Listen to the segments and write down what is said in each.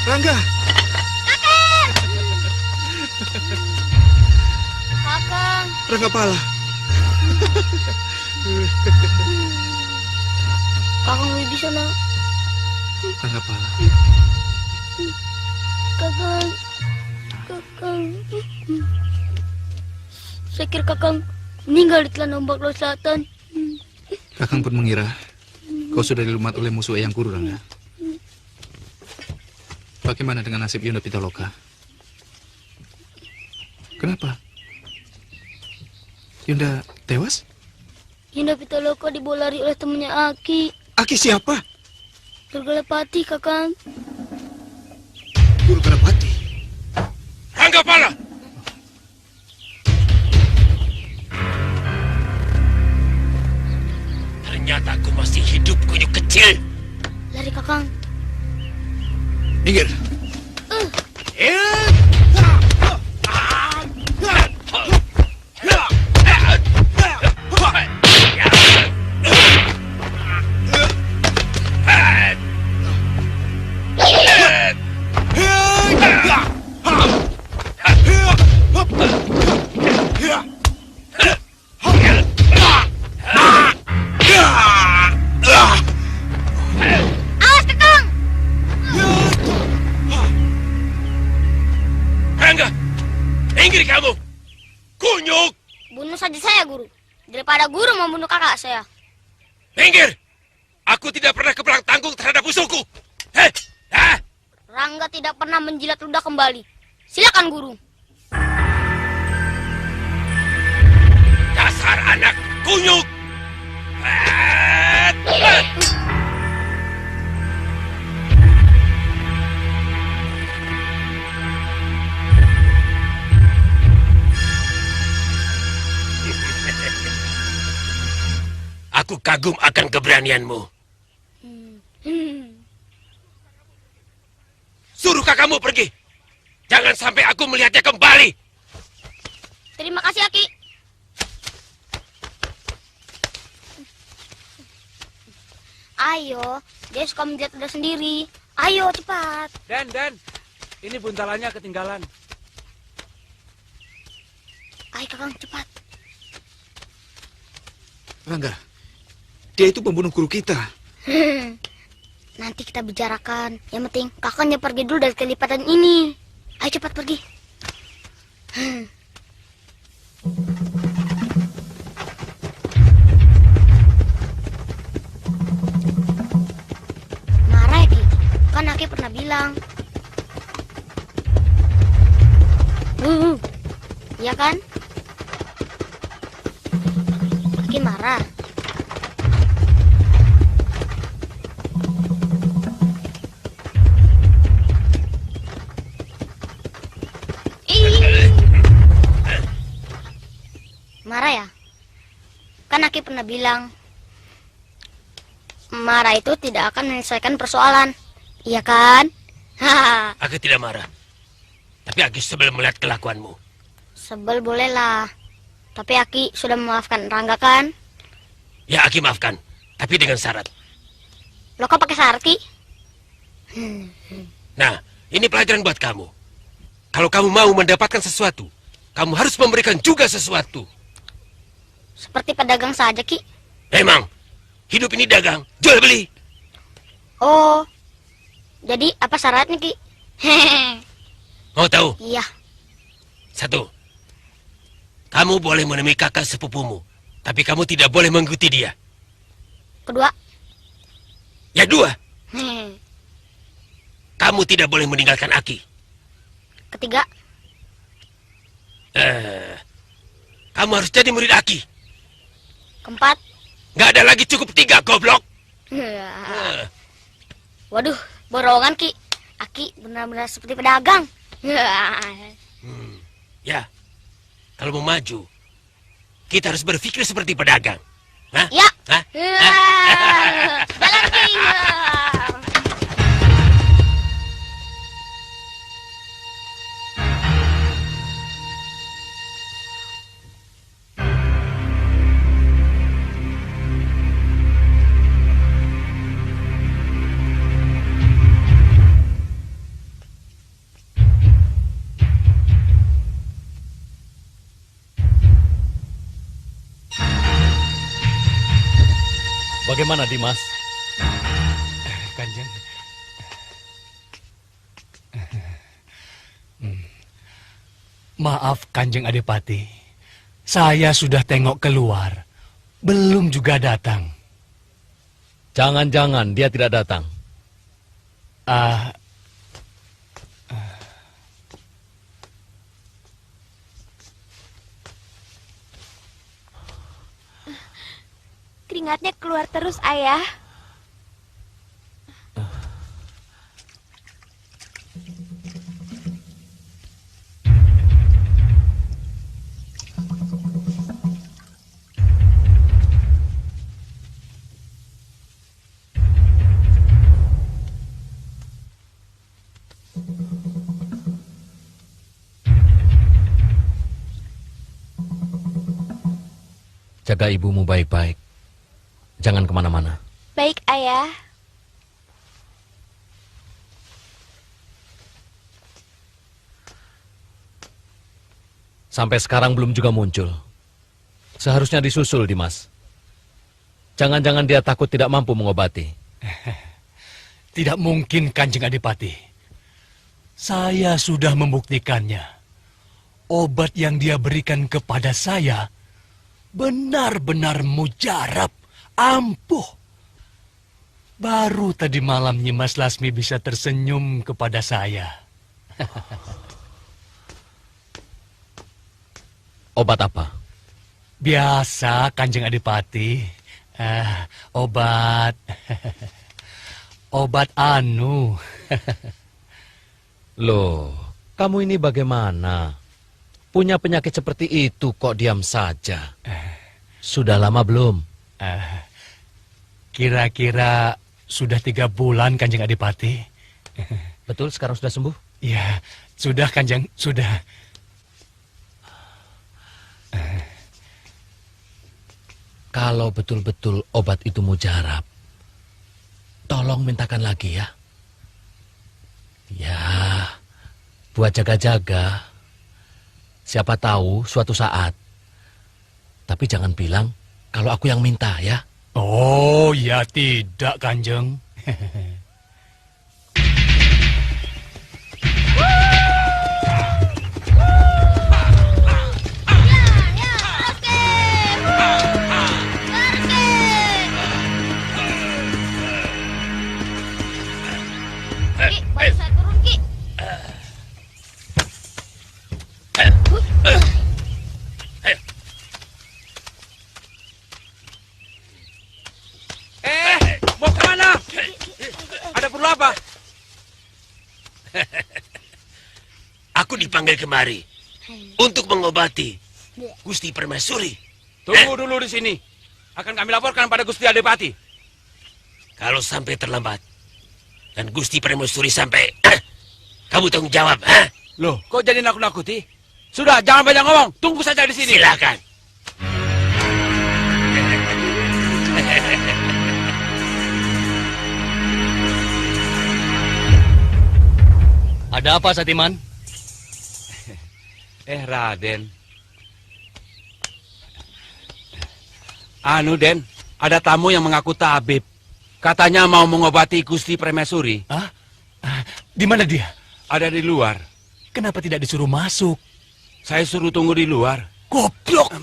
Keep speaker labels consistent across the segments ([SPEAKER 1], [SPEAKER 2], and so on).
[SPEAKER 1] Rangga.
[SPEAKER 2] Kakang. Kakang.
[SPEAKER 1] Rangga Pala.
[SPEAKER 2] Kakang Wibisana.
[SPEAKER 1] Rangga Pala.
[SPEAKER 2] Kakang. Kakang. Saya kira Kakang meninggal di telan ombak laut selatan.
[SPEAKER 1] Kakang pun mengira kau sudah dilumat oleh musuh Eyang Guru, Rangga. Bagaimana dengan nasib Yunda Pitaloka? Kenapa? Yunda tewas?
[SPEAKER 2] Yunda Pitaloka dibawa lari oleh temannya Aki.
[SPEAKER 1] Aki siapa?
[SPEAKER 2] Durgalapati, Kakang.
[SPEAKER 1] Durgalapati?
[SPEAKER 3] Rangga Pala! Ternyata aku masih hidup, kunyuk kecil.
[SPEAKER 2] Lari, Kakang.
[SPEAKER 1] Minggir.
[SPEAKER 2] Daripada guru membunuh kakak saya.
[SPEAKER 3] Minggir! Aku tidak pernah keberang tanggung terhadap musuhku. Hei!
[SPEAKER 2] Rangga tidak pernah menjilat ludah kembali. Silakan, guru.
[SPEAKER 3] Dasar anak kunyuk! Aku kagum akan keberanianmu. Suruh kakakmu pergi. Jangan sampai aku melihatnya kembali.
[SPEAKER 2] Terima kasih, Aki. Ayo, dia suka menjilat ludah sendiri. Ayo, cepat.
[SPEAKER 4] Dan, ini buntalannya ketinggalan.
[SPEAKER 2] Ayo, Kakang, cepat.
[SPEAKER 1] Rangga, dia itu pembunuh guru kita.
[SPEAKER 2] Nanti kita bicarakan. Yang penting kakaknya pergi dulu dari kelipatan ini. Ayo cepat pergi. Marah ya, Ki? Kan Aki pernah bilang. Iya kan? Aki marah. Marah ya? Kan Aki pernah bilang, marah itu tidak akan menyelesaikan persoalan. Iya kan?
[SPEAKER 3] Aku tidak marah. Tapi Aki sebel melihat kelakuanmu.
[SPEAKER 2] Sebel bolehlah. Tapi Aki sudah memaafkan Rangga kan?
[SPEAKER 3] Ya, Aki maafkan. Tapi dengan syarat.
[SPEAKER 2] Lo kok pakai syarat, Ki?
[SPEAKER 3] Nah, ini pelajaran buat kamu. Kalau kamu mau mendapatkan sesuatu, kamu harus memberikan juga sesuatu.
[SPEAKER 2] Seperti pedagang saja, Ki.
[SPEAKER 3] Memang, hidup ini dagang, jual beli.
[SPEAKER 2] Oh, jadi apa syaratnya, Ki?
[SPEAKER 3] Mau tahu?
[SPEAKER 2] Iya.
[SPEAKER 3] 1. Kamu boleh menemui kakak sepupumu, Tapi kamu tidak boleh mengikuti dia.
[SPEAKER 2] Kedua.
[SPEAKER 3] Ya dua,
[SPEAKER 2] Hmm.
[SPEAKER 3] kamu tidak boleh meninggalkan Aki.
[SPEAKER 2] Ketiga.
[SPEAKER 3] Kamu harus jadi murid Aki.
[SPEAKER 2] Keempat.
[SPEAKER 3] Nggak ada lagi cukup 3, goblok.
[SPEAKER 2] Waduh, borongan Ki. Aki benar-benar seperti pedagang.
[SPEAKER 3] Ya, kalau mau maju, kita harus berpikir seperti pedagang. Hah?
[SPEAKER 2] Ya.
[SPEAKER 3] Hah?
[SPEAKER 2] Jalan Ki.
[SPEAKER 5] Bagaimana Dimas?
[SPEAKER 6] Kanjeng. Maaf Kanjeng Adipati. Saya sudah tengok keluar. Belum juga datang.
[SPEAKER 5] Jangan-jangan dia tidak datang.
[SPEAKER 7] Keringatnya keluar terus, Ayah.
[SPEAKER 5] Jaga ibumu baik-baik. Jangan kemana-mana.
[SPEAKER 7] Baik, Ayah.
[SPEAKER 5] Sampai sekarang belum juga muncul. Seharusnya disusul, Dimas. Jangan-jangan dia takut tidak mampu mengobati.
[SPEAKER 6] Tidak mungkin Kanjeng Adipati. Saya sudah membuktikannya. Obat yang dia berikan kepada saya benar-benar mujarab, ampuh. Baru tadi malam Nyimas Lasmi bisa tersenyum kepada saya.
[SPEAKER 5] Obat apa?
[SPEAKER 6] Biasa Kanjeng Adipati. Obat. Obat anu.
[SPEAKER 5] Loh, kamu ini bagaimana? Punya penyakit seperti itu kok diam saja? Sudah lama belum?
[SPEAKER 6] Kira-kira sudah 3 bulan Kanjeng Adipati.
[SPEAKER 5] Betul sekarang sudah sembuh?
[SPEAKER 6] Ya, sudah Kanjeng, sudah.
[SPEAKER 5] Kalau betul-betul obat itu mujarab, tolong mintakan lagi ya. Ya, buat jaga-jaga. Siapa tahu suatu saat. Tapi jangan bilang kalau aku yang minta ya.
[SPEAKER 6] Oh, ya tidak Kanjeng.
[SPEAKER 2] Ki, baru saya turun Ki.
[SPEAKER 4] Mau kemana? Ada perlu apa?
[SPEAKER 3] Aku dipanggil kemari untuk mengobati Gusti Permaisuri.
[SPEAKER 4] Tunggu dulu di sini. Akan kami laporkan pada Gusti Adipati.
[SPEAKER 3] Kalau sampai terlambat dan Gusti Permaisuri sampai, kamu tanggung jawab.
[SPEAKER 4] Loh, kok jadi nakut-nakuti? Sudah, jangan banyak ngomong. Tunggu saja di sini.
[SPEAKER 3] Silakan.
[SPEAKER 6] Ada apa, Satiman?
[SPEAKER 4] Raden. Anu, Den. Ada tamu yang mengaku tabib. Katanya mau mengobati Gusti Permaisuri.
[SPEAKER 6] Hah? Di mana dia?
[SPEAKER 4] Ada di luar.
[SPEAKER 6] Kenapa tidak disuruh masuk?
[SPEAKER 4] Saya suruh tunggu di luar.
[SPEAKER 6] Goblok!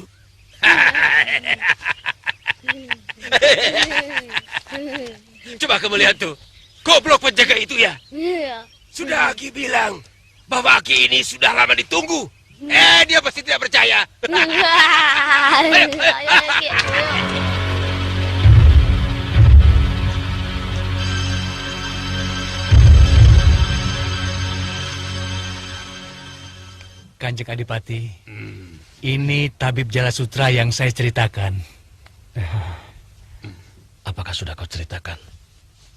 [SPEAKER 3] Coba kamu lihat tuh. Goblok penjaga itu ya.
[SPEAKER 2] Iya.
[SPEAKER 3] Sudah Aki bilang bahwa Aki ini sudah lama ditunggu. Dia pasti tidak percaya.
[SPEAKER 2] Ayo, Ki.
[SPEAKER 6] Kanjeng Adipati, ini tabib Jala Sutra yang saya ceritakan.
[SPEAKER 5] Apakah sudah kau ceritakan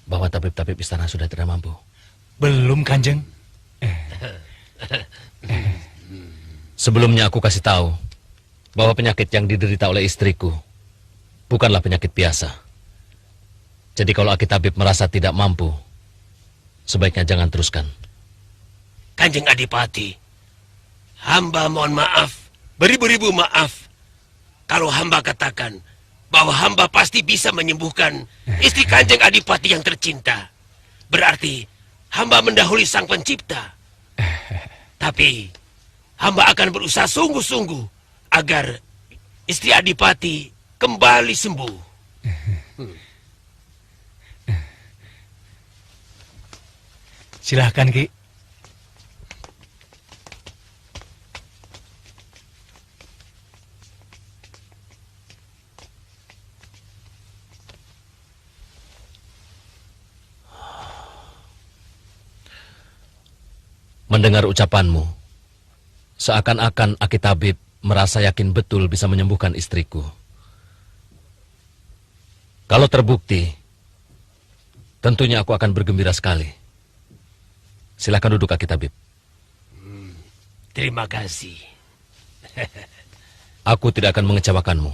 [SPEAKER 5] bahwa tabib-tabib istana sudah tidak mampu?
[SPEAKER 6] Belum, Kanjeng.
[SPEAKER 5] Sebelumnya aku kasih tahu bahwa penyakit yang diderita oleh istriku bukanlah penyakit biasa. Jadi kalau Aki Tabib merasa tidak mampu, sebaiknya jangan teruskan.
[SPEAKER 3] Kanjeng Adipati, hamba mohon maaf, beribu-ribu maaf. Kalau hamba katakan bahwa hamba pasti bisa menyembuhkan istri Kanjeng Adipati yang tercinta, berarti hamba mendahului Sang Pencipta. Tapi hamba akan berusaha sungguh-sungguh agar istri Adipati kembali sembuh.
[SPEAKER 6] Silahkan, Ki.
[SPEAKER 5] Mendengar ucapanmu, seakan-akan Aki Tabib merasa yakin betul bisa menyembuhkan istriku. Kalau terbukti, tentunya aku akan bergembira sekali. Silakan duduk, Aki Tabib.
[SPEAKER 3] Terima kasih.
[SPEAKER 5] Aku tidak akan mengecewakanmu.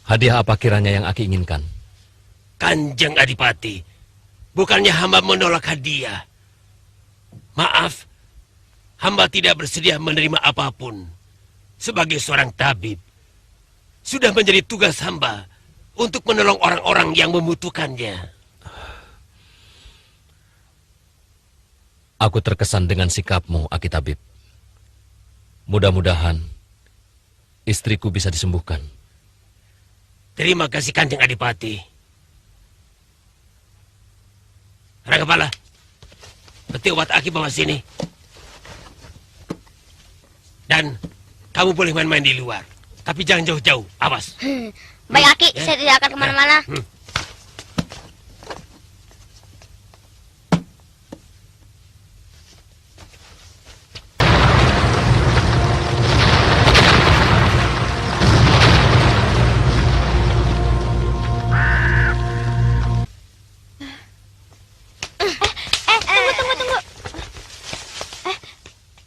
[SPEAKER 5] Hadiah apa kiranya yang Aki inginkan?
[SPEAKER 3] Kanjeng Adipati, bukannya hamba menolak hadiah. Maaf, hamba tidak bersedia menerima apapun. Sebagai seorang tabib, sudah menjadi tugas hamba untuk menolong orang-orang yang membutuhkannya.
[SPEAKER 5] Aku terkesan dengan sikapmu, Aki Tabib. Mudah-mudahan istriku bisa disembuhkan.
[SPEAKER 3] Terima kasih Kanjeng Adipati. Ranggapala, peti obat Aki bawa sini. Dan kamu boleh main-main di luar. Tapi jangan jauh-jauh, awas.
[SPEAKER 2] Baik, Aki, saya tidak akan kemana-mana.
[SPEAKER 7] Tunggu.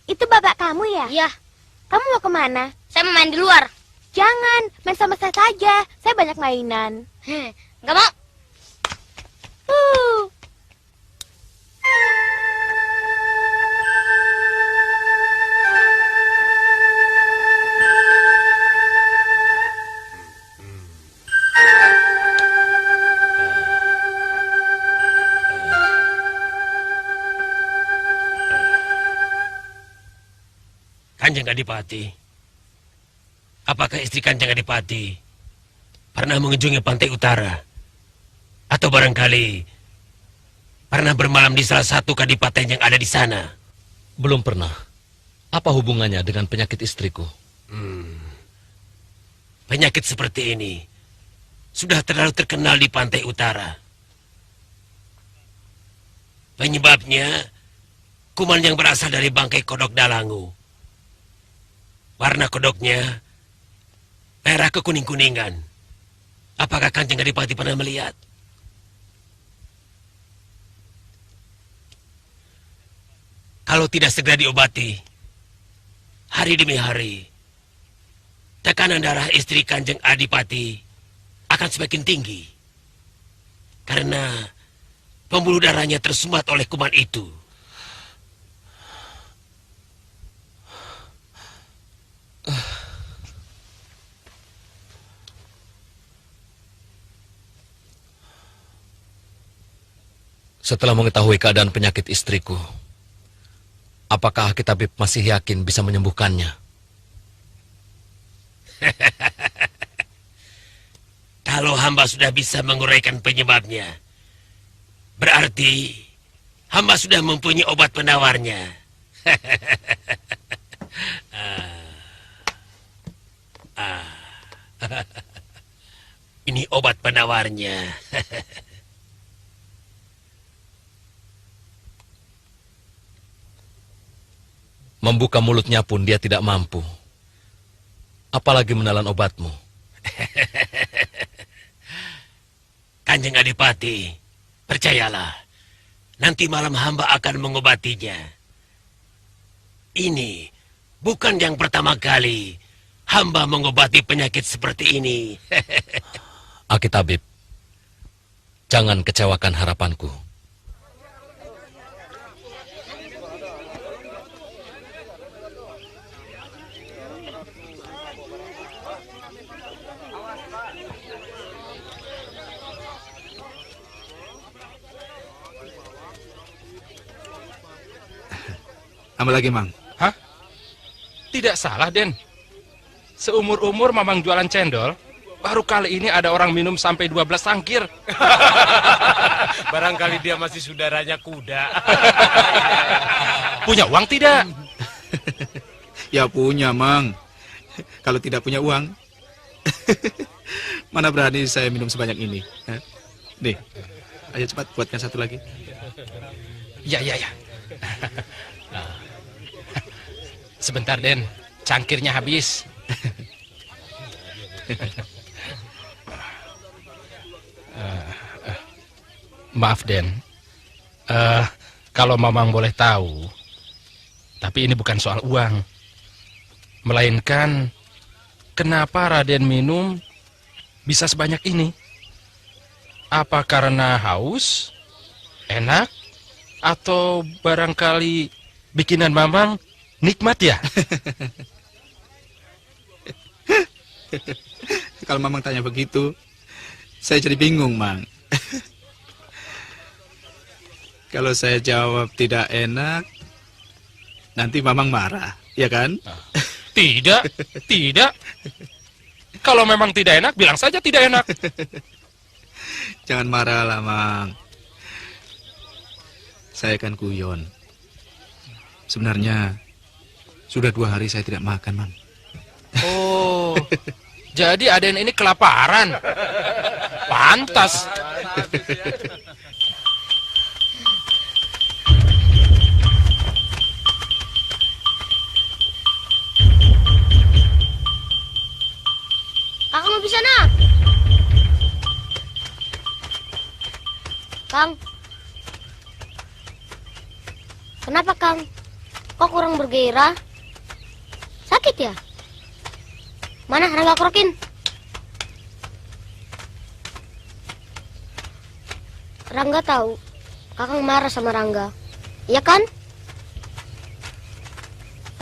[SPEAKER 7] Itu bapak kamu ya?
[SPEAKER 2] Iya,
[SPEAKER 7] Kamu mau kemana?
[SPEAKER 2] saya mau main di luar.
[SPEAKER 7] Jangan, main sama saya saja. Saya banyak mainan.
[SPEAKER 2] Nggak mau.
[SPEAKER 7] Uh.
[SPEAKER 3] Kanjeng Adipati, apakah istri Kanjeng Adipati pernah mengunjungi pantai utara? Atau barangkali pernah bermalam di salah satu kadipaten yang ada di sana?
[SPEAKER 5] Belum pernah. Apa hubungannya dengan penyakit istriku?
[SPEAKER 3] Penyakit seperti ini sudah terlalu terkenal di pantai utara. Penyebabnya kuman yang berasal dari bangkai kodok dalangu. Warna kodoknya merah kekuning-kuningan. Apakah Kanjeng Adipati pernah melihat? Kalau tidak segera diobati, hari demi hari, tekanan darah istri Kanjeng Adipati akan semakin tinggi. Karena pembuluh darahnya tersumbat oleh kuman itu.
[SPEAKER 5] Setelah mengetahui keadaan penyakit istriku, apakah Aki Tabib masih yakin bisa menyembuhkannya?
[SPEAKER 3] Kalau hamba sudah bisa menguraikan penyebabnya, berarti hamba sudah mempunyai obat penawarnya. Ini obat penawarnya.
[SPEAKER 5] Membuka mulutnya pun dia tidak mampu. Apalagi menelan obatmu.
[SPEAKER 3] Kanjeng Adipati, percayalah, nanti malam hamba akan mengobatinya. Ini bukan yang pertama kali hamba mengobati penyakit seperti ini.
[SPEAKER 5] Aki tabib, jangan kecewakan harapanku.
[SPEAKER 1] Tambah lagi, Mang.
[SPEAKER 8] Hah? Tidak salah, Den. Seumur-umur Mamang jualan cendol, baru kali ini ada orang minum sampai 12 sangkir.
[SPEAKER 9] Barangkali dia masih saudaranya kuda.
[SPEAKER 8] Punya uang tidak?
[SPEAKER 1] Ya punya, Mang. Kalau tidak punya uang, mana berani saya minum sebanyak ini. Nih, ayo cepat buatkan satu lagi.
[SPEAKER 8] Ya. Sebentar, Den. Cangkirnya habis. Maaf, Den. Kalau Mamang boleh tahu, tapi ini bukan soal uang. Melainkan, kenapa Raden minum bisa sebanyak ini? Apa karena haus, enak, atau barangkali bikinan Mamang nikmat ya?
[SPEAKER 1] Kalau Mamang tanya begitu, saya jadi bingung, Mang. Kalau saya jawab tidak enak, nanti Mamang marah, ya kan?
[SPEAKER 8] Tidak. Kalau memang tidak enak, bilang saja tidak enak.
[SPEAKER 1] Jangan marah lah, Mang. Saya kan guyon. Sebenarnya, sudah 2 hari saya tidak makan, Mang.
[SPEAKER 8] Oh, jadi Aden ini kelaparan. Pantas.
[SPEAKER 2] Kakang mau bisa nak? Kang. Kenapa, Kang? Kok kurang bergairah? Sakit ya? Mana Rangga Krokin? Rangga tahu Kakang marah sama Rangga, iya kan?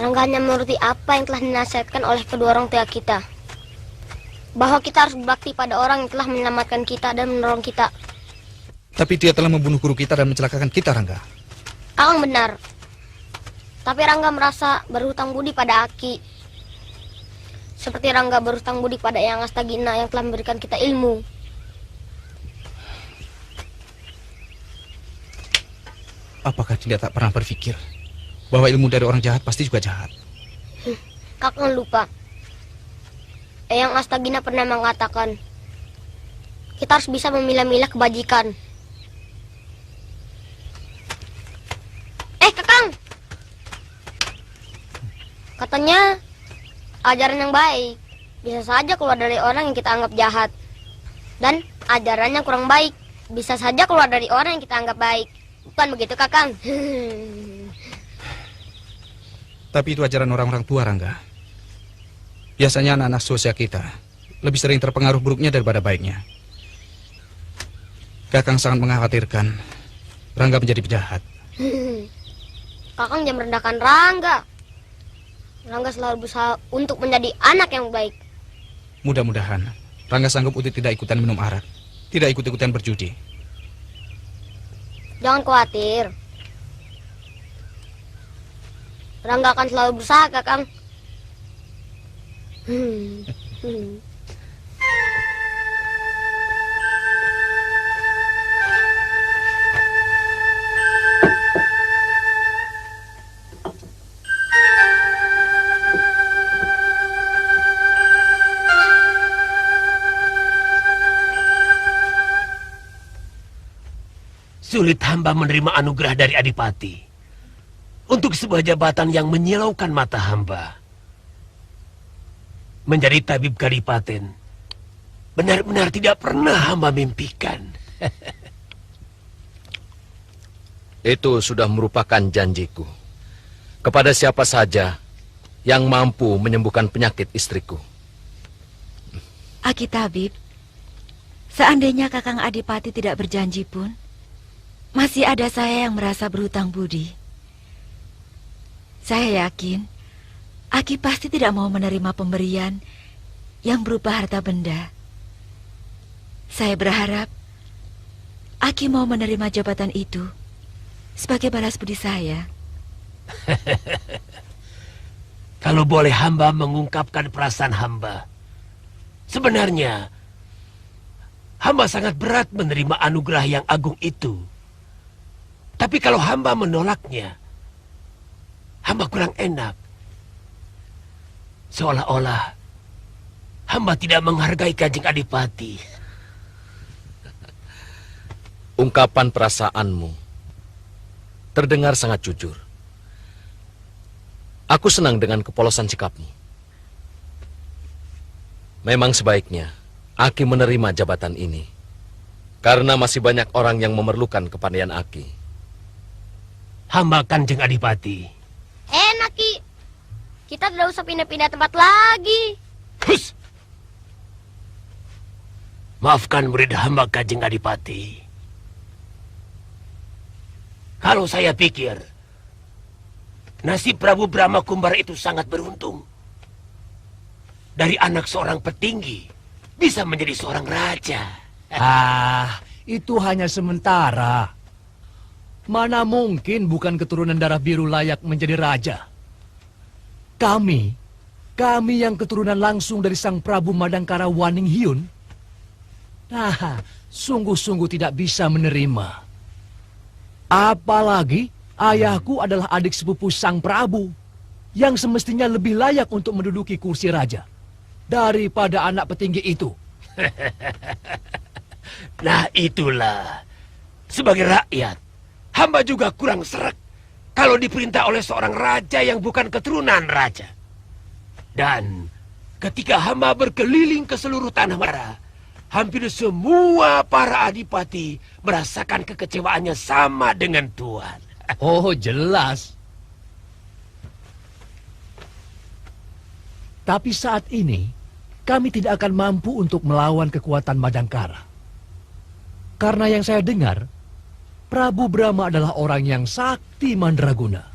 [SPEAKER 2] Rangga hanya menuruti apa yang telah dinasihatkan oleh kedua orang tua kita, bahwa kita harus berbakti pada orang yang telah menyelamatkan kita dan menolong kita.
[SPEAKER 1] Tapi dia telah membunuh guru kita dan mencelakakan kita, Rangga.
[SPEAKER 2] Kakang benar. Tapi Rangga merasa berhutang budi pada Aki. Seperti Rangga berhutang budi pada Eyang Astagina yang telah memberikan kita ilmu.
[SPEAKER 1] Apakah dia tak pernah berpikir bahwa ilmu dari orang jahat pasti juga jahat?
[SPEAKER 2] Kakang lupa. Eyang Astagina pernah mengatakan, kita harus bisa memilah-milah kebajikan. Kakang! Katanya, ajaran yang baik bisa saja keluar dari orang yang kita anggap jahat. Dan ajaran yang kurang baik bisa saja keluar dari orang yang kita anggap baik. Bukan begitu, Kakang?
[SPEAKER 1] Tapi itu ajaran orang-orang tua, Rangga. Biasanya anak-anak sosial kita lebih sering terpengaruh buruknya daripada baiknya. Kakang sangat mengkhawatirkan Rangga menjadi penjahat.
[SPEAKER 2] Kakang jangan merendahkan Rangga. Rangga selalu berusaha untuk menjadi anak yang baik.
[SPEAKER 1] Mudah-mudahan Rangga sanggup untuk tidak ikutan minum arak, tidak ikut-ikutan berjudi.
[SPEAKER 2] Jangan khawatir. Rangga akan selalu berusaha, Kakang.
[SPEAKER 3] Sulit hamba menerima anugerah dari Adipati untuk sebuah jabatan yang menyilaukan mata hamba. Menjadi tabib kadipaten benar-benar tidak pernah hamba mimpikan.
[SPEAKER 5] Itu sudah merupakan janjiku kepada siapa saja yang mampu menyembuhkan penyakit istriku.
[SPEAKER 10] Aki Tabib, seandainya Kakang Adipati tidak berjanji pun, masih ada saya yang merasa berhutang budi. Saya yakin Aki pasti tidak mau menerima pemberian yang berupa harta benda. Saya berharap Aki mau menerima jabatan itu sebagai balas budi saya.
[SPEAKER 3] Kalau boleh hamba mengungkapkan perasaan hamba, sebenarnya hamba sangat berat menerima anugerah yang agung itu. Tapi kalau hamba menolaknya, hamba kurang enak. Seolah-olah hamba tidak menghargai Kanjeng Adipati.
[SPEAKER 5] Ungkapan perasaanmu terdengar sangat jujur. Aku senang dengan kepolosan sikapmu. Memang sebaiknya Aki menerima jabatan ini, karena masih banyak orang yang memerlukan kepandaian Aki.
[SPEAKER 3] Hamba Kanjeng Adipati.
[SPEAKER 2] Enak, Ki. Kita tidak usah pindah-pindah tempat lagi.
[SPEAKER 3] Hus! Maafkan murid hamba Kanjeng Adipati. Kalau saya pikir nasib Prabu Brahma Kumbara itu sangat beruntung. Dari anak seorang petinggi bisa menjadi seorang raja.
[SPEAKER 6] Itu hanya sementara. Mana mungkin bukan keturunan darah biru layak menjadi raja? Kami yang keturunan langsung dari Sang Prabu Madangkara Waninghyun, sungguh-sungguh tidak bisa menerima. Apalagi ayahku adalah adik sepupu Sang Prabu, yang semestinya lebih layak untuk menduduki kursi raja daripada anak petinggi itu.
[SPEAKER 3] Nah itulah, sebagai rakyat, hamba juga kurang sreg kalau diperintah oleh seorang raja yang bukan keturunan raja. Dan ketika hamba berkeliling ke seluruh tanah Mara, hampir semua para adipati merasakan kekecewaannya sama dengan Tuan.
[SPEAKER 6] Oh, jelas. Tapi saat ini, kami tidak akan mampu untuk melawan kekuatan Madangkara. Karena yang saya dengar, Prabu Brahma adalah orang yang sakti mandraguna.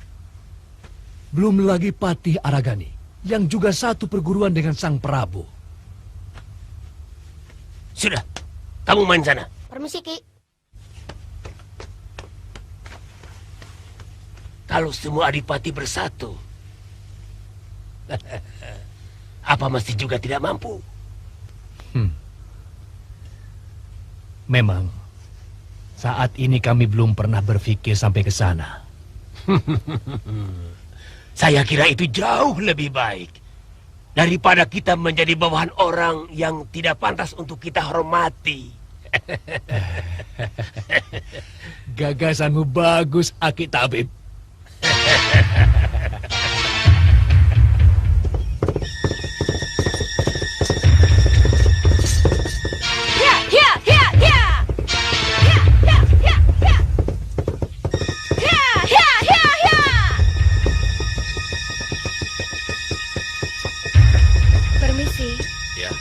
[SPEAKER 6] Belum lagi Patih Aragani, yang juga satu perguruan dengan Sang Prabu.
[SPEAKER 3] Sudah, kamu main sana.
[SPEAKER 2] Permisi, Ki.
[SPEAKER 3] Kalau semua adipati bersatu, apa masih juga tidak mampu?
[SPEAKER 6] Memang, saat ini kami belum pernah berpikir sampai ke sana.
[SPEAKER 3] Saya kira itu jauh lebih baik daripada kita menjadi bawahan orang yang tidak pantas untuk kita hormati.
[SPEAKER 6] Gagasanmu bagus, Aki Tabib.
[SPEAKER 10] Permisi.
[SPEAKER 5] Ya.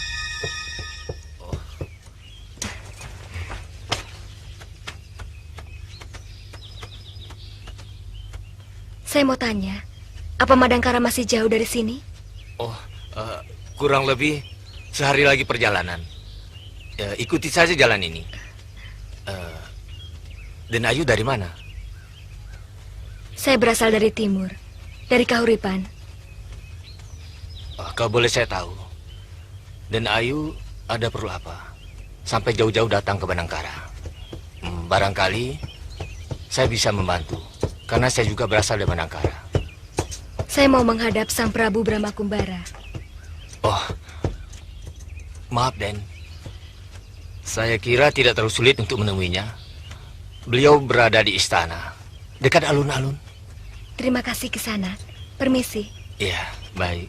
[SPEAKER 10] Saya mau tanya, apa Madangkara masih jauh dari sini?
[SPEAKER 9] Kurang lebih sehari lagi perjalanan. Ikuti saja jalan ini. Dan Ayu dari mana?
[SPEAKER 10] Saya berasal dari timur, dari Kahuripan.
[SPEAKER 9] Kalau boleh saya tahu, dan Ayu ada perlu apa? Sampai jauh-jauh datang ke Madangkara. Barangkali saya bisa membantu, karena saya juga berasal dari Madangkara.
[SPEAKER 10] Saya mau menghadap Sang Prabu Brahma Kumbara.
[SPEAKER 9] Oh, maaf Den. Saya kira tidak terlalu sulit untuk menemuinya. Beliau berada di istana, dekat alun-alun.
[SPEAKER 10] Terima kasih ke sana. Permisi.
[SPEAKER 9] Iya, baik.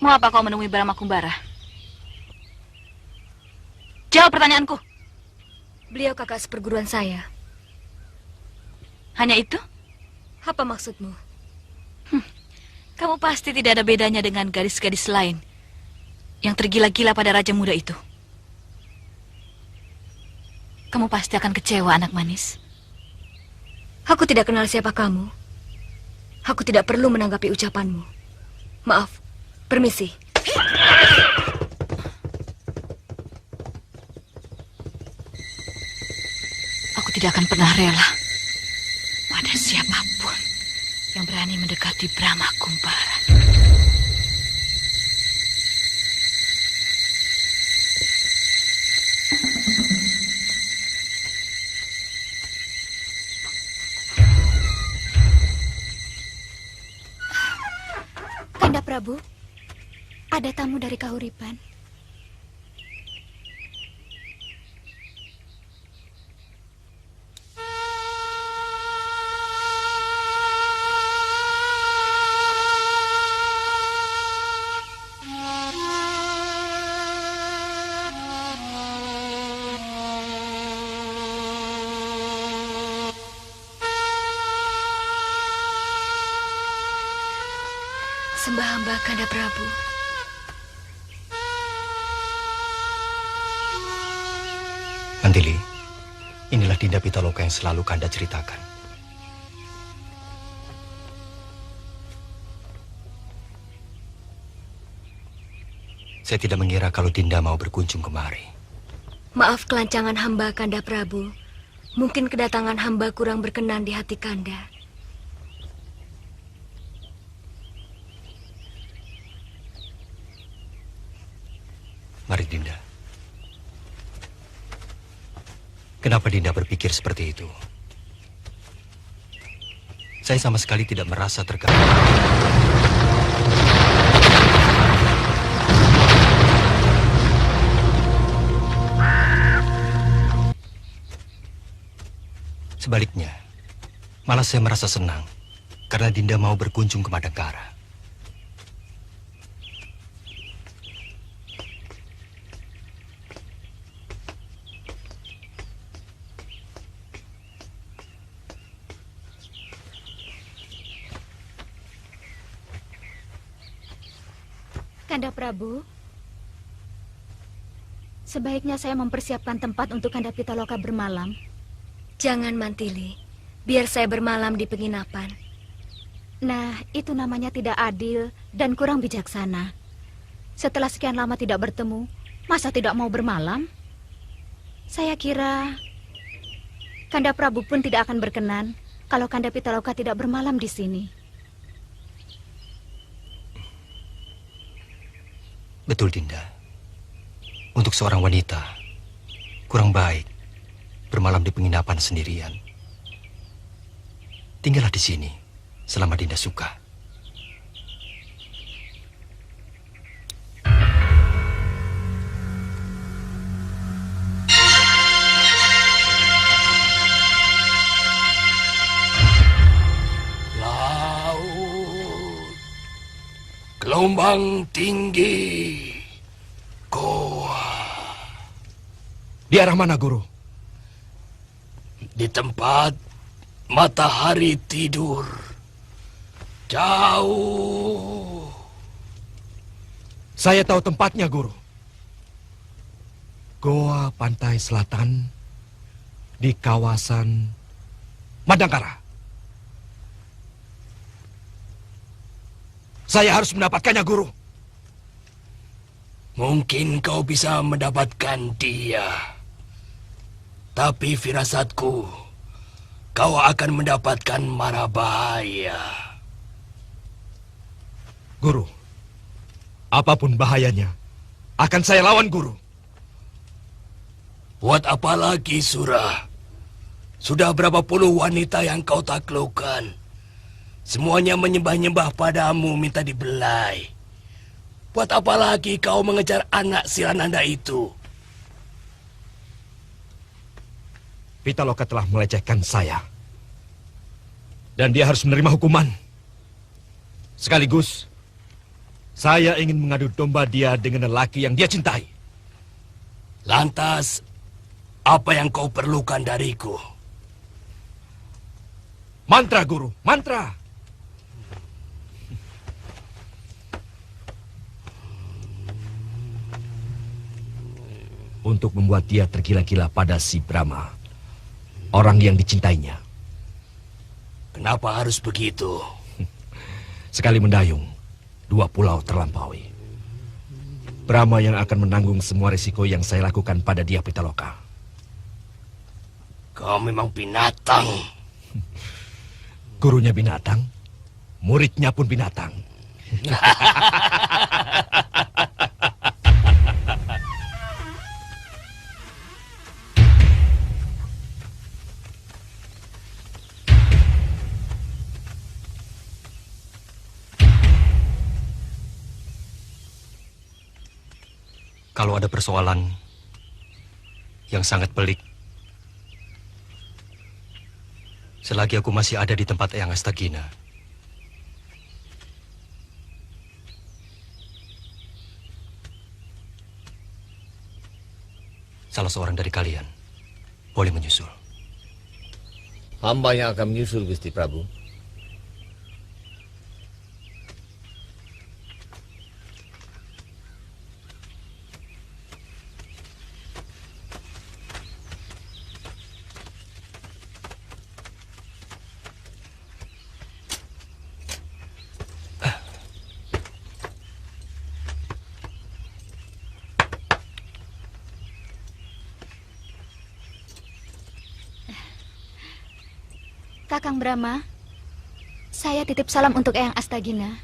[SPEAKER 11] Mau apa kau menemui Brahma Kumbara? Jawab pertanyaanku.
[SPEAKER 10] Beliau kakak seperguruan saya.
[SPEAKER 11] Hanya itu?
[SPEAKER 10] Apa maksudmu?
[SPEAKER 11] Kamu pasti tidak ada bedanya dengan gadis-gadis lain yang tergila-gila pada raja muda itu. Kamu pasti akan kecewa, anak manis.
[SPEAKER 10] Aku tidak kenal siapa kamu. Aku tidak perlu menanggapi ucapanmu. Maaf. Permisi.
[SPEAKER 11] Aku tidak akan pernah rela pada siapapun yang berani mendekati Brahma Kumbara.
[SPEAKER 7] Kanda Prabu, ada tamu dari Kahuripan.
[SPEAKER 10] Sembah hamba Kanda Prabu.
[SPEAKER 12] Mantili, inilah Dinda Pitaloka yang selalu Kanda ceritakan. Saya tidak mengira kalau Dinda mau berkunjung kemari.
[SPEAKER 10] Maaf kelancangan hamba Kanda Prabu. Mungkin kedatangan hamba kurang berkenan di hati Kanda.
[SPEAKER 12] Mari Dinda. Kenapa Dinda berpikir seperti itu? Saya sama sekali tidak merasa terganggu. Sebaliknya, malah saya merasa senang karena Dinda mau berkunjung ke Madangkara.
[SPEAKER 7] Kanda Prabu, sebaiknya saya mempersiapkan tempat untuk Kanda Pitaloka bermalam.
[SPEAKER 10] Jangan, Mantili. Biar saya bermalam di penginapan.
[SPEAKER 7] Nah, itu namanya tidak adil dan kurang bijaksana. Setelah sekian lama tidak bertemu, masa tidak mau bermalam? Saya kira Kanda Prabu pun tidak akan berkenan kalau Kanda Pitaloka tidak bermalam di sini.
[SPEAKER 12] Betul, Dinda. Untuk seorang wanita, kurang baik bermalam di penginapan sendirian. Tinggallah di sini selama Dinda suka.
[SPEAKER 3] Laut, gelombang tinggi, goa.
[SPEAKER 6] Di arah mana, Guru?
[SPEAKER 3] Di tempat matahari tidur. Jauh.
[SPEAKER 6] Saya tahu tempatnya, Guru. Goa Pantai Selatan di kawasan Madangkara. Saya harus mendapatkannya, Guru.
[SPEAKER 13] Mungkin kau bisa mendapatkan dia. Tapi firasatku, kau akan mendapatkan mara bahaya.
[SPEAKER 6] Guru, apapun bahayanya, akan saya lawan Guru.
[SPEAKER 13] Buat apa lagi, Surah? Sudah berapa puluh wanita yang kau taklukkan? Semuanya menyembah-nyembah padamu, minta dibelai. Buat apa lagi kau mengejar anak Sirananda itu?
[SPEAKER 6] Pitaloka telah melecehkan saya. Dan dia harus menerima hukuman. Sekaligus, saya ingin mengadu domba dia dengan lelaki yang dia cintai.
[SPEAKER 13] Lantas, apa yang kau perlukan dariku?
[SPEAKER 6] Mantra, Guru, mantra. Untuk membuat dia tergila-gila pada si Brahma, orang yang dicintainya.
[SPEAKER 13] Kenapa harus begitu?
[SPEAKER 6] Sekali mendayung, 2 pulau terlampaui. Brahma yang akan menanggung semua risiko yang saya lakukan pada dia, Pitaloka.
[SPEAKER 13] Kau memang binatang.
[SPEAKER 6] Gurunya binatang, muridnya pun binatang.
[SPEAKER 12] Kalau ada persoalan yang sangat pelik, selagi aku masih ada di tempat Eyang Astagina, salah seorang dari kalian boleh menyusul.
[SPEAKER 9] Hamba yang akan menyusul, Gusti Prabu.
[SPEAKER 7] Kakang Brahma, saya titip salam untuk Eyang Astagina.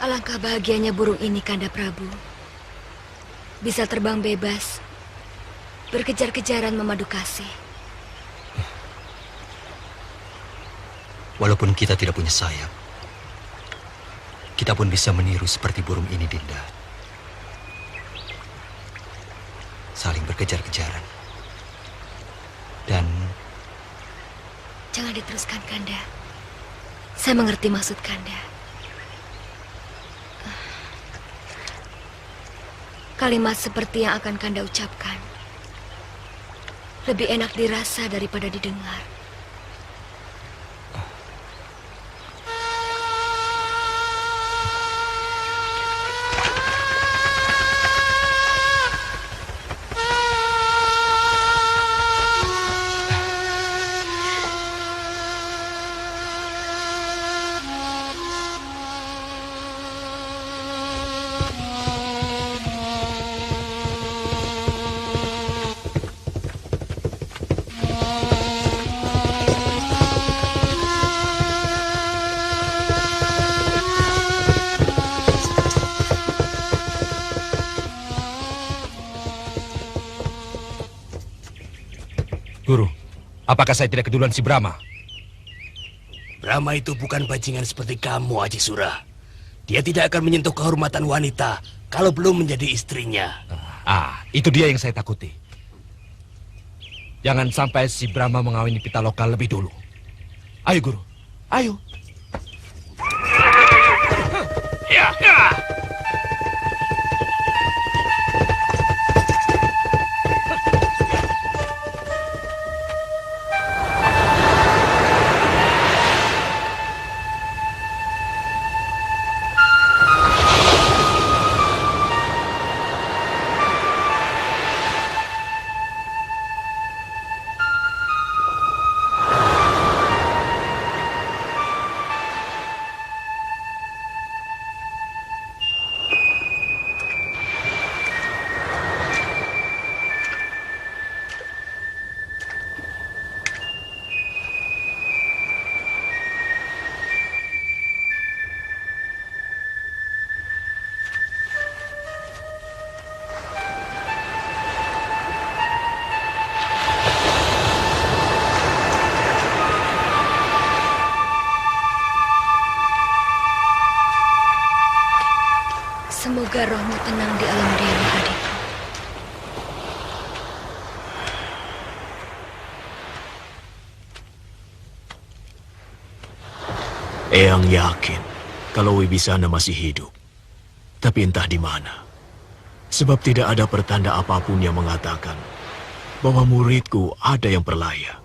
[SPEAKER 10] Alangkah bahagianya burung ini, Kanda Prabu. Bisa terbang bebas, berkejar-kejaran memadu kasih.
[SPEAKER 12] Walaupun kita tidak punya sayap, kita pun bisa meniru seperti burung ini, Dinda. Saling berkejar-kejaran. Dan
[SPEAKER 10] Jangan diteruskan, Kanda. Saya mengerti maksud Kanda. Kalimat seperti yang akan Kanda ucapkan lebih enak dirasa daripada didengar.
[SPEAKER 4] Apakah saya tidak keduluan si Brahma?
[SPEAKER 13] Brahma itu bukan bajingan seperti kamu, Haji Surah. Dia tidak akan menyentuh kehormatan wanita kalau belum menjadi istrinya.
[SPEAKER 4] Itu dia yang saya takuti. Jangan sampai si Brahma mengawini Pitaloka lebih dulu. Ayo, Guru. Ayo.
[SPEAKER 3] Ya.
[SPEAKER 14] Semoga rohmu tenang di alam dewa, adikku.
[SPEAKER 15] Eyang yakin kalau Wibisana masih hidup. Tapi entah di mana. Sebab tidak ada pertanda apapun yang mengatakan bahwa muridku ada yang berlayar.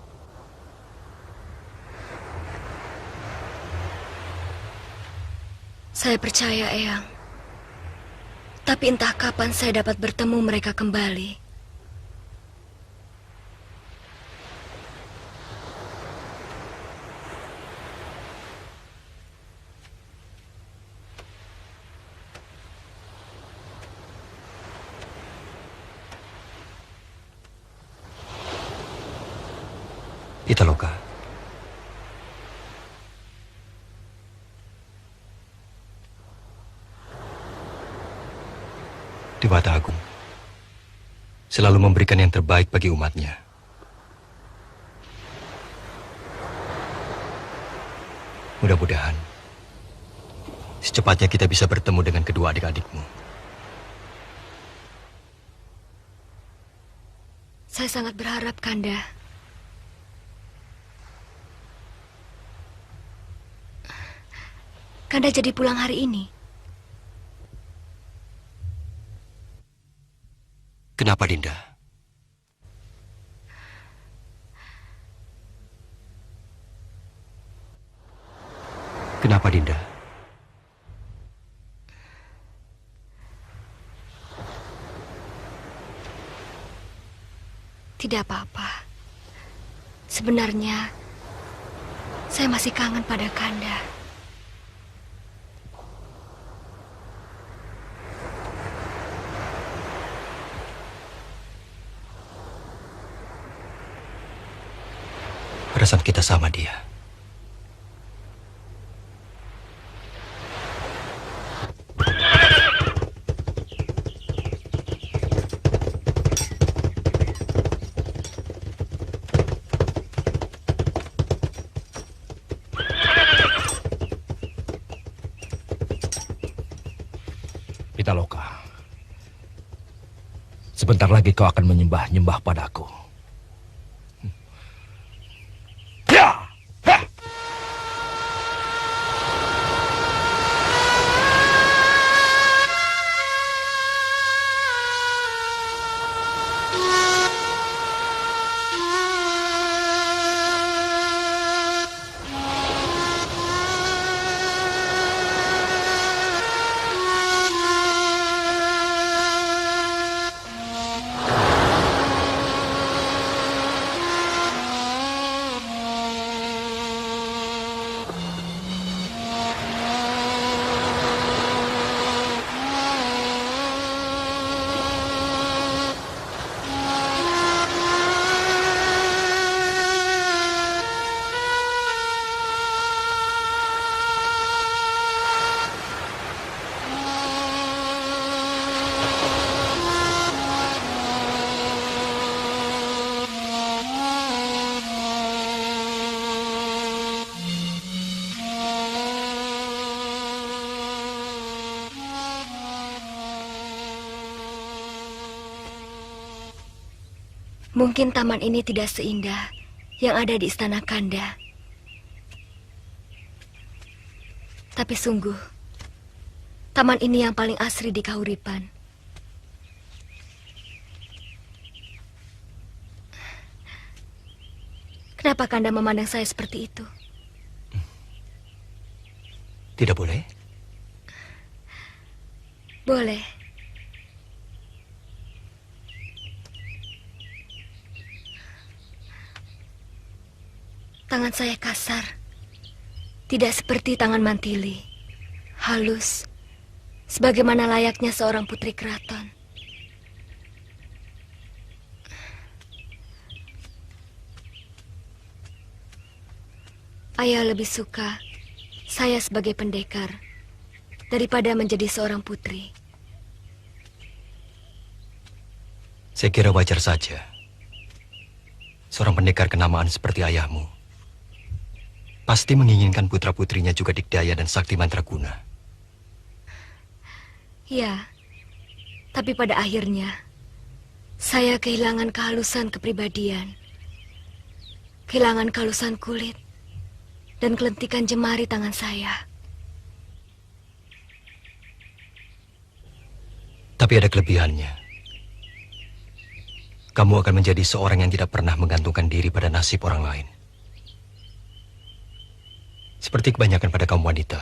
[SPEAKER 14] Saya percaya, Eyang. Tapi entah kapan saya dapat bertemu mereka kembali.
[SPEAKER 12] Pitaloka. Dewata Agung selalu memberikan yang terbaik bagi umatnya. Mudah-mudahan secepatnya kita bisa bertemu dengan kedua adik-adikmu.
[SPEAKER 14] Saya sangat berharap, Kanda. Kanda jadi pulang hari ini.
[SPEAKER 12] Kenapa, Dinda? Kenapa, Dinda?
[SPEAKER 14] Tidak apa-apa. Sebenarnya, saya masih kangen pada Kanda.
[SPEAKER 12] Perasaan kita sama, dia.
[SPEAKER 4] Pitaloka, sebentar lagi kau akan menyembah-nyembah padaku.
[SPEAKER 14] Mungkin taman ini tidak seindah yang ada di Istana Kanda. Tapi sungguh, taman ini yang paling asri di Kahuripan. Kenapa Kanda memandang saya seperti itu?
[SPEAKER 12] Tidak boleh?
[SPEAKER 14] Boleh. Tangan saya kasar. Tidak seperti tangan Mantili. Halus. Sebagaimana layaknya seorang putri keraton. Ayah lebih suka saya sebagai pendekar daripada menjadi seorang putri.
[SPEAKER 12] Saya kira wajar saja. Seorang pendekar kenamaan seperti ayahmu pasti menginginkan putra-putrinya juga dikdaya dan sakti mandraguna.
[SPEAKER 14] Ya, tapi pada akhirnya saya kehilangan kehalusan kepribadian, kehilangan kehalusan kulit, dan kelentikan jemari tangan saya.
[SPEAKER 12] Tapi ada kelebihannya. Kamu akan menjadi seorang yang tidak pernah menggantungkan diri pada nasib orang lain. Seperti kebanyakan pada kaum wanita.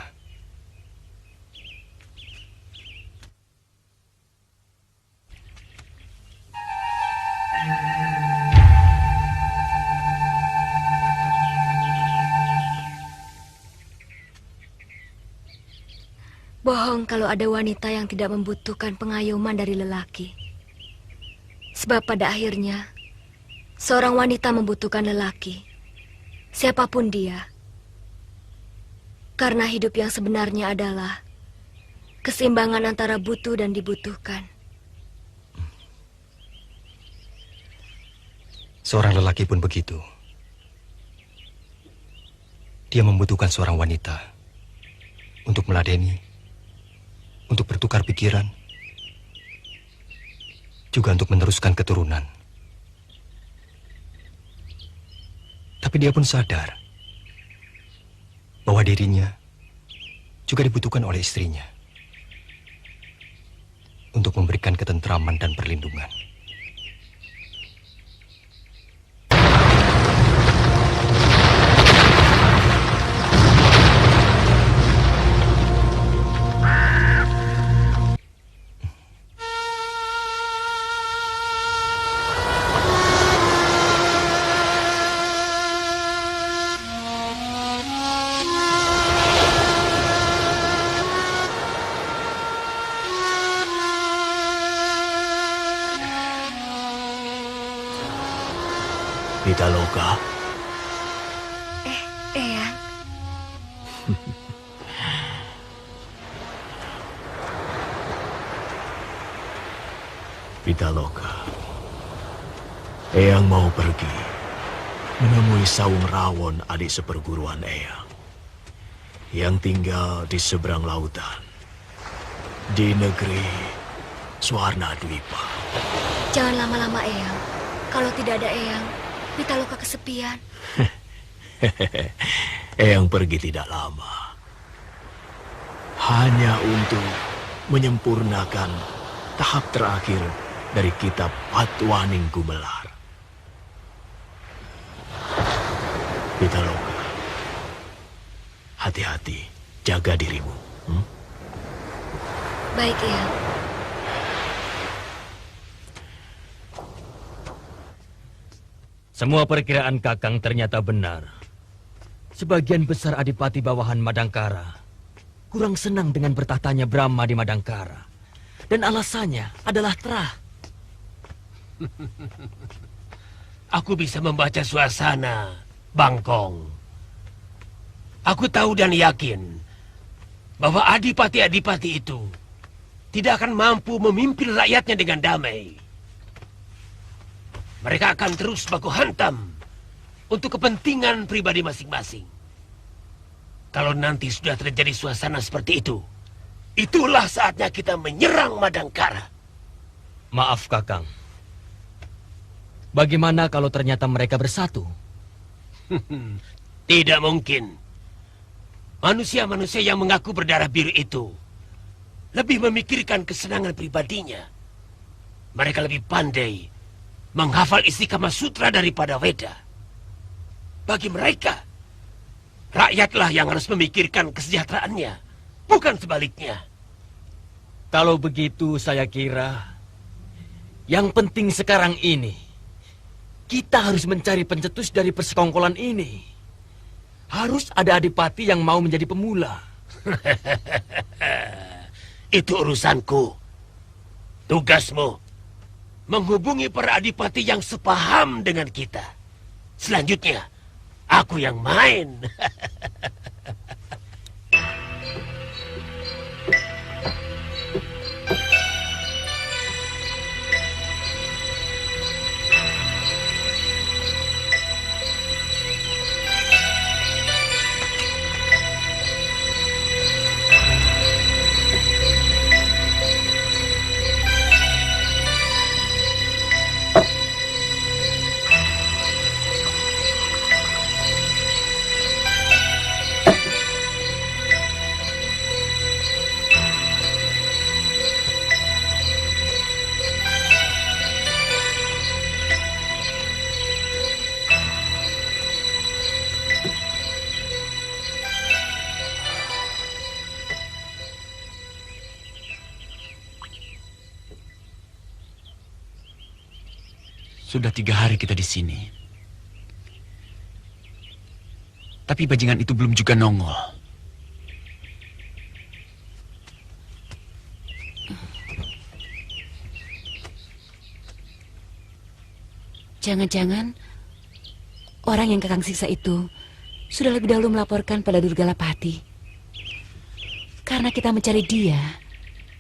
[SPEAKER 14] Bohong kalau ada wanita yang tidak membutuhkan pengayoman dari lelaki. Sebab pada akhirnya, seorang wanita membutuhkan lelaki, siapapun dia. Karena hidup yang sebenarnya adalah keseimbangan antara butuh dan dibutuhkan.
[SPEAKER 12] Seorang lelaki pun begitu. Dia membutuhkan seorang wanita untuk meladeni, untuk bertukar pikiran, juga untuk meneruskan keturunan. Tapi dia pun sadar bahwa dirinya juga dibutuhkan oleh istrinya untuk memberikan ketentraman dan perlindungan.
[SPEAKER 15] Pitaloka.
[SPEAKER 14] Eyang.
[SPEAKER 15] Pitaloka. Eyang mau pergi menemui Sawung Rawon, adik seperguruan Eyang, yang tinggal di seberang lautan, di negeri Swarna Dwipa.
[SPEAKER 14] Jangan lama-lama, Eyang. Kalau tidak ada Eyang, Pitaloka kesepian.
[SPEAKER 15] Eyang pergi tidak lama. Hanya untuk menyempurnakan tahap terakhir dari kitab Patwaning Gumelar. Pitaloka, hati-hati, jaga dirimu.
[SPEAKER 14] Baik, Eyang.
[SPEAKER 5] Semua perkiraan Kakang ternyata benar. Sebagian besar adipati bawahan Madangkara kurang senang dengan bertahtanya Brahma di Madangkara. Dan alasannya adalah Trah.
[SPEAKER 3] Aku bisa membaca suasana, Bangkong. Aku tahu dan yakin bahwa adipati-adipati itu tidak akan mampu memimpin rakyatnya dengan damai. Mereka akan terus baku hantam untuk kepentingan pribadi masing-masing. Kalau nanti sudah terjadi suasana seperti itu, itulah saatnya kita menyerang Madangkara.
[SPEAKER 5] Maaf, Kakang.
[SPEAKER 16] Bagaimana kalau ternyata mereka bersatu?
[SPEAKER 3] Tidak mungkin. Manusia-manusia yang mengaku berdarah biru itu lebih memikirkan kesenangan pribadinya. Mereka lebih pandai menghafal isi Kama Sutra daripada Weda. Bagi mereka, rakyatlah yang harus memikirkan kesejahteraannya, bukan sebaliknya.
[SPEAKER 16] Kalau begitu, saya kira yang penting sekarang ini, kita harus mencari pencetus dari persekongkolan ini. Harus ada adipati yang mau menjadi pemula.
[SPEAKER 3] Itu urusanku. Tugasmu menghubungi para adipati yang sepaham dengan kita. Selanjutnya, aku yang main.
[SPEAKER 4] Sudah 3 hari kita di sini. Tapi bajingan itu belum juga nongol.
[SPEAKER 17] Jangan-jangan orang yang Kakang siksa itu sudah lebih dahulu melaporkan pada Durgalapati. Karena kita mencari dia,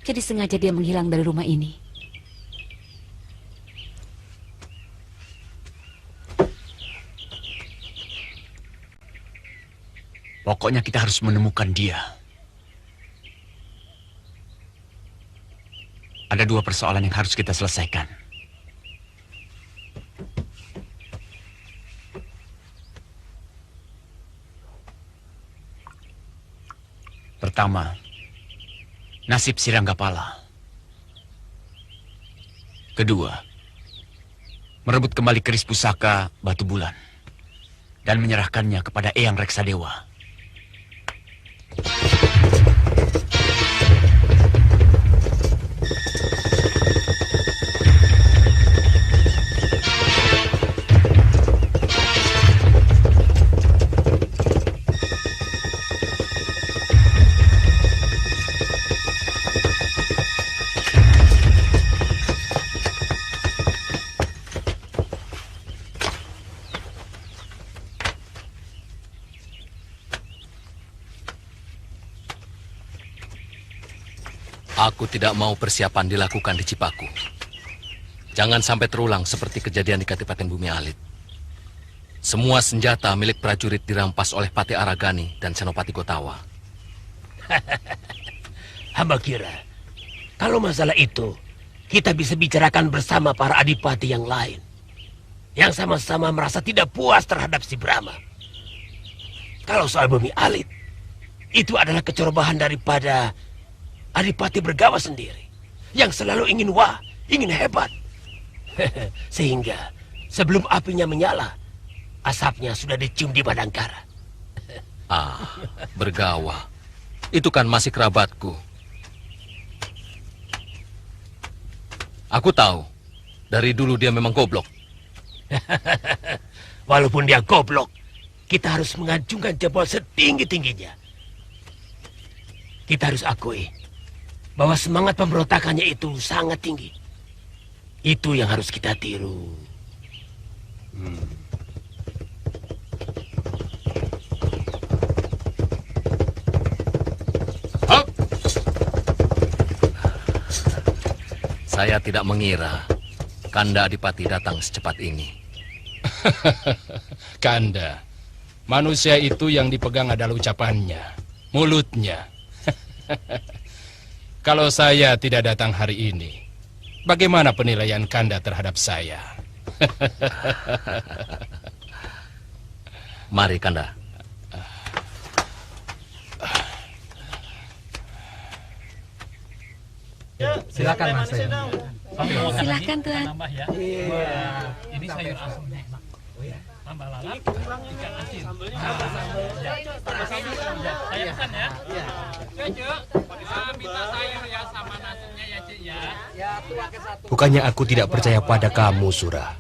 [SPEAKER 17] jadi sengaja dia menghilang dari rumah ini.
[SPEAKER 4] Pokoknya kita harus menemukan dia. Ada 2 persoalan yang harus kita selesaikan. Pertama, nasib si Ranggapala. Kedua, merebut kembali keris pusaka Batu Bulan dan menyerahkannya kepada Eyang Reksadewa.
[SPEAKER 5] Aku tidak mau persiapan dilakukan di Cipaku. Jangan sampai terulang seperti kejadian di Kadipaten Bumi Alit. Semua senjata milik prajurit dirampas oleh Pati Aragani dan Senopati Gotawa.
[SPEAKER 3] Hamba kira, kalau masalah itu, kita bisa bicarakan bersama para adipati yang lain. Yang sama-sama merasa tidak puas terhadap si Brahma. Kalau soal Bumi Alit, itu adalah kecerobohan daripada Adipati Bergawa sendiri, yang selalu ingin ingin hebat. Sehingga sebelum apinya menyala, asapnya sudah dicium di Madangkara.
[SPEAKER 5] Bergawa. Itu kan masih kerabatku. Aku tahu, dari dulu dia memang goblok.
[SPEAKER 3] Walaupun dia goblok, kita harus mengacungkan jempol setinggi-tingginya. Kita harus akui bahwa semangat pemberontakannya itu sangat tinggi. Itu yang harus kita tiru.
[SPEAKER 5] Saya tidak mengira Kanda Adipati datang secepat ini.
[SPEAKER 8] Kanda, manusia itu yang dipegang adalah ucapannya, mulutnya. Kalau saya tidak datang hari ini, bagaimana penilaian Kanda terhadap saya?
[SPEAKER 5] Mari, Kanda.
[SPEAKER 1] Silakan Mas.
[SPEAKER 17] Silakan Tuan.
[SPEAKER 8] Ini sayur asamnya. Tambah lalap, ikan asin. Saya pesan ya. Minta sayur ya sama nasinya ya, Cik ya.
[SPEAKER 13] Bukannya aku tidak percaya pada kamu, Surah.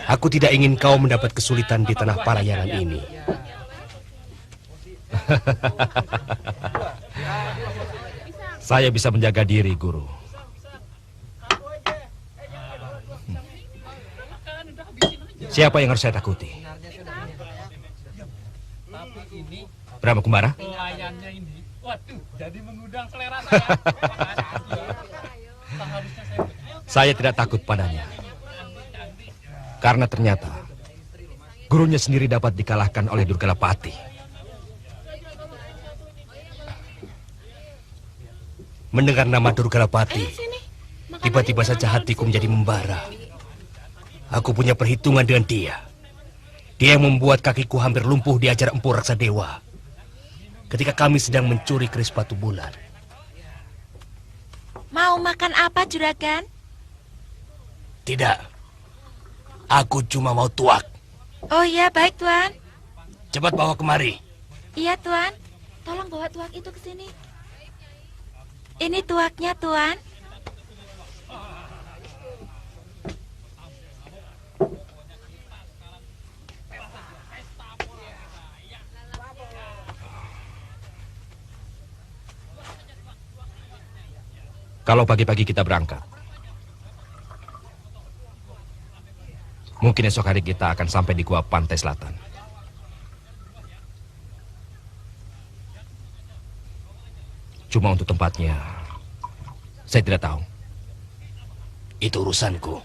[SPEAKER 13] Aku tidak ingin kau mendapat kesulitan di tanah Parayangan ini.
[SPEAKER 18] Saya bisa menjaga diri, Guru. Siapa yang harus saya takuti? Brahma Kumbara?
[SPEAKER 8] Pelayannya ini, waduh, jadi mengundang selera saya.
[SPEAKER 18] Saya tidak takut padanya. Karena ternyata gurunya sendiri dapat dikalahkan oleh Durgalapati.
[SPEAKER 13] Mendengar nama Durgalapati, tiba-tiba saja hatiku menjadi membara. Aku punya perhitungan dengan dia. Dia yang membuat kakiku hampir lumpuh di ajar Empu Raksadewa ketika kami sedang mencuri keris batu bulan.
[SPEAKER 10] Mau makan apa, Juragan?
[SPEAKER 13] Tidak. Aku cuma mau tuak.
[SPEAKER 10] Oh iya, baik, Tuan.
[SPEAKER 13] Cepat bawa kemari.
[SPEAKER 10] Iya, Tuan. Tolong bawa tuak itu ke sini. Ini tuaknya, Tuan.
[SPEAKER 18] Kalau pagi-pagi kita berangkat, mungkin esok hari kita akan sampai di Gua Pantai Selatan. Cuma untuk tempatnya, saya tidak tahu.
[SPEAKER 13] Itu urusanku.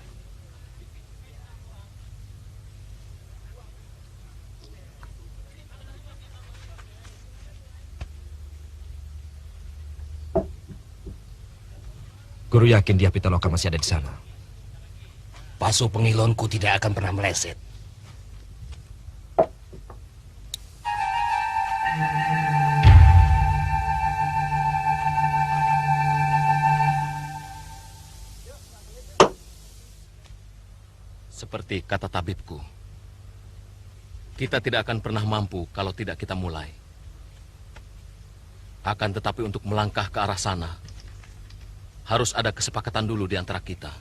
[SPEAKER 18] Guru yakin dia Pitaloka masih ada di sana.
[SPEAKER 13] Pasu pengilonku tidak akan pernah meleset.
[SPEAKER 5] Seperti kata tabibku, kita tidak akan pernah mampu kalau tidak kita mulai. Akan tetapi untuk melangkah ke arah sana, harus ada kesepakatan dulu di antara kita.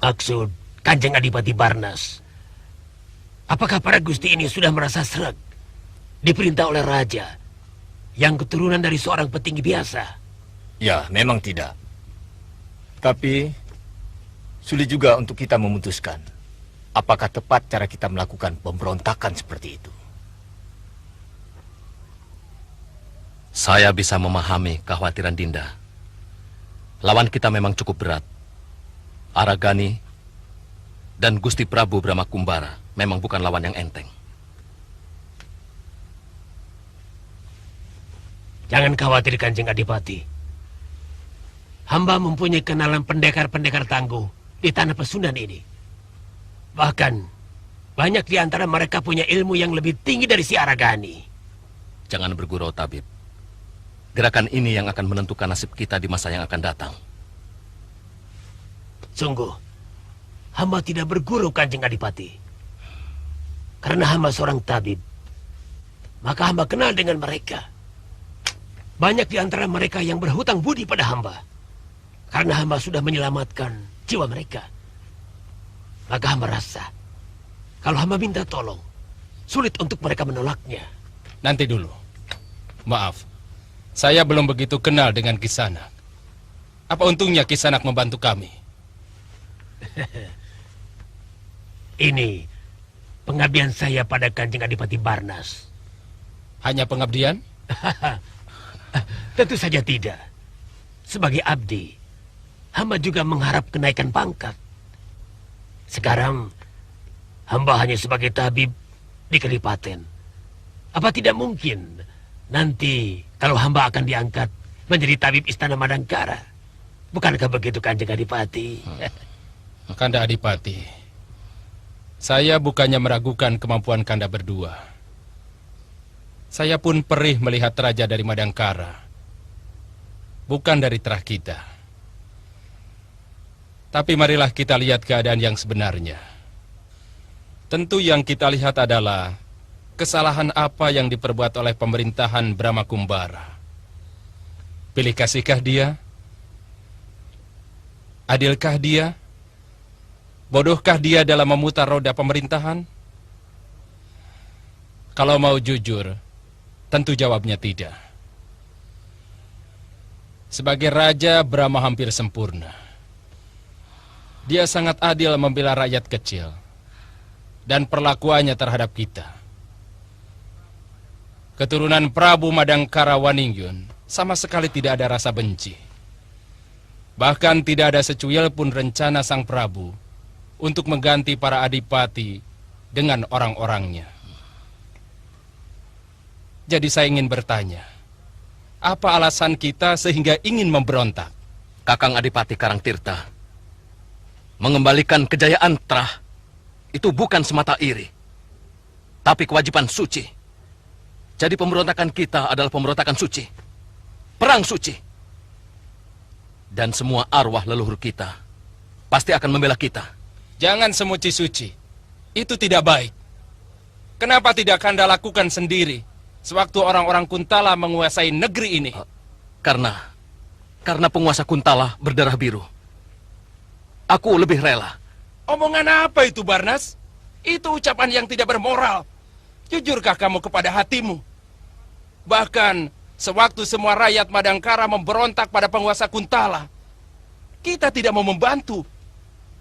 [SPEAKER 3] Maksud Kanjeng Adipati Barnas, apakah para gusti ini sudah merasa sreg diperintah oleh raja yang keturunan dari seorang petinggi biasa?
[SPEAKER 9] Ya, memang tidak. Tapi sulit juga untuk kita memutuskan apakah tepat cara kita melakukan pemberontakan seperti itu.
[SPEAKER 5] Saya bisa memahami kekhawatiran Dinda. Lawan kita memang cukup berat. Aragani dan Gusti Prabu Brahma Kumbara memang bukan lawan yang enteng.
[SPEAKER 3] Jangan khawatir, Kanjeng Adipati. Hamba mempunyai kenalan pendekar-pendekar tangguh di tanah Pesundan ini. Bahkan, banyak di antara mereka punya ilmu yang lebih tinggi dari si Aragani.
[SPEAKER 5] Jangan bergurau, Tabib. Gerakan ini yang akan menentukan nasib kita di masa yang akan datang.
[SPEAKER 3] Sungguh, hamba tidak berguru, Kanjeng Adipati. Karena hamba seorang tabib, maka hamba kenal dengan mereka. Banyak di antara mereka yang berhutang budi pada hamba. Karena hamba sudah menyelamatkan jiwa mereka. Maka hamba rasa, kalau hamba minta tolong, sulit untuk mereka menolaknya.
[SPEAKER 8] Nanti dulu. Maaf, saya belum begitu kenal dengan Kisanak. Apa untungnya Kisanak membantu kami?
[SPEAKER 3] Ini pengabdian saya pada Kanjeng Adipati Barnas.
[SPEAKER 8] Hanya pengabdian?
[SPEAKER 3] Tentu saja tidak. Sebagai abdi, hamba juga mengharap kenaikan pangkat. Sekarang, hamba hanya sebagai tabib di Kadipaten. Apa tidak mungkin nanti kalau hamba akan diangkat menjadi tabib Istana Madangkara? Bukankah begitu, Kanjeng Adipati?
[SPEAKER 8] Kanda Adipati, saya bukannya meragukan kemampuan Kanda berdua. Saya pun perih melihat raja dari Madangkara, bukan dari terah kita. Tapi marilah kita lihat keadaan yang sebenarnya. Tentu yang kita lihat adalah kesalahan apa yang diperbuat oleh pemerintahan Brahma Kumbara. Pilih kasihkah dia? Adilkah dia? Bodohkah dia dalam memutar roda pemerintahan? Kalau mau jujur, tentu jawabnya tidak. Sebagai raja, Brahma hampir sempurna. Dia sangat adil membela rakyat kecil dan perlakuannya terhadap kita. Keturunan Prabu Madangkara Waningyun sama sekali tidak ada rasa benci. Bahkan tidak ada secuil pun rencana sang Prabu untuk mengganti para adipati dengan orang-orangnya. Jadi saya ingin bertanya, apa alasan kita sehingga ingin memberontak?
[SPEAKER 5] Kakang Adipati Karangtirta, mengembalikan kejayaan Trah itu bukan semata iri, tapi kewajiban suci. Jadi pemberontakan kita adalah pemberontakan suci, perang suci. Dan semua arwah leluhur kita pasti akan membela kita.
[SPEAKER 8] Jangan semuci suci, itu tidak baik. Kenapa tidak Kanda lakukan sendiri sewaktu orang-orang Kuntala menguasai negeri ini?
[SPEAKER 5] Karena penguasa Kuntala berdarah biru. Aku lebih rela.
[SPEAKER 8] Omongan apa itu, Barnas? Itu ucapan yang tidak bermoral. Jujurkah kamu kepada hatimu? Bahkan sewaktu semua rakyat Madangkara memberontak pada penguasa Kuntala, kita tidak mau membantu.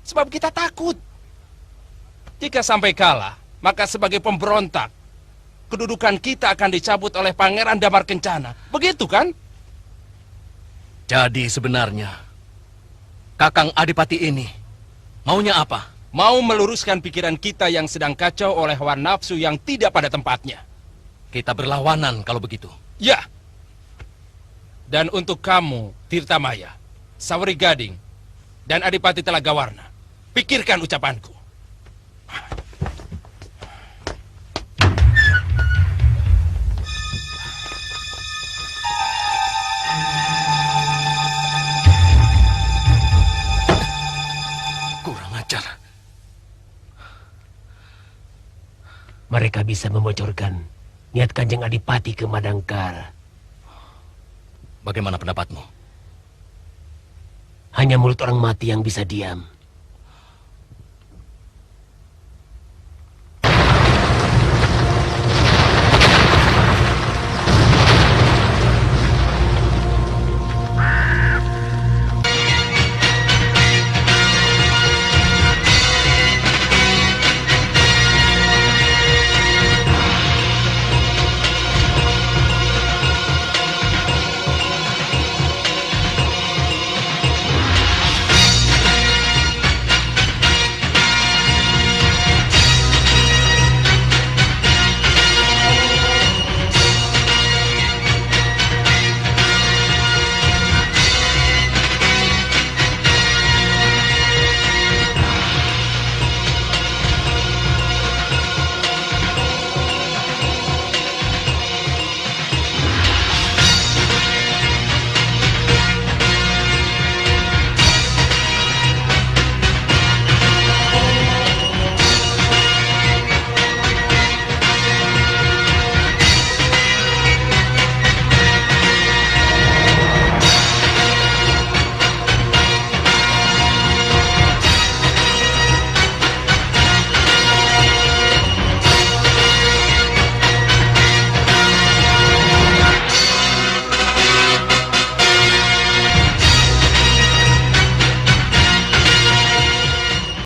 [SPEAKER 8] Sebab kita takut. Jika sampai kalah, maka sebagai pemberontak, kedudukan kita akan dicabut oleh Pangeran Damar Kencana. Begitu kan?
[SPEAKER 5] Jadi sebenarnya, Kakang Adipati ini maunya apa?
[SPEAKER 8] Mau meluruskan pikiran kita yang sedang kacau oleh hawa nafsu yang tidak pada tempatnya.
[SPEAKER 5] Kita berlawanan kalau begitu.
[SPEAKER 8] Ya. Dan untuk kamu, Tirtamaya, Sawari Gading, dan Adipati Telagawarna, pikirkan ucapanku.
[SPEAKER 5] Kurang ajar.
[SPEAKER 19] Mereka bisa membocorkan niat Kanjeng Adipati ke Madangkara.
[SPEAKER 5] Bagaimana pendapatmu?
[SPEAKER 19] Hanya mulut orang mati yang bisa diam.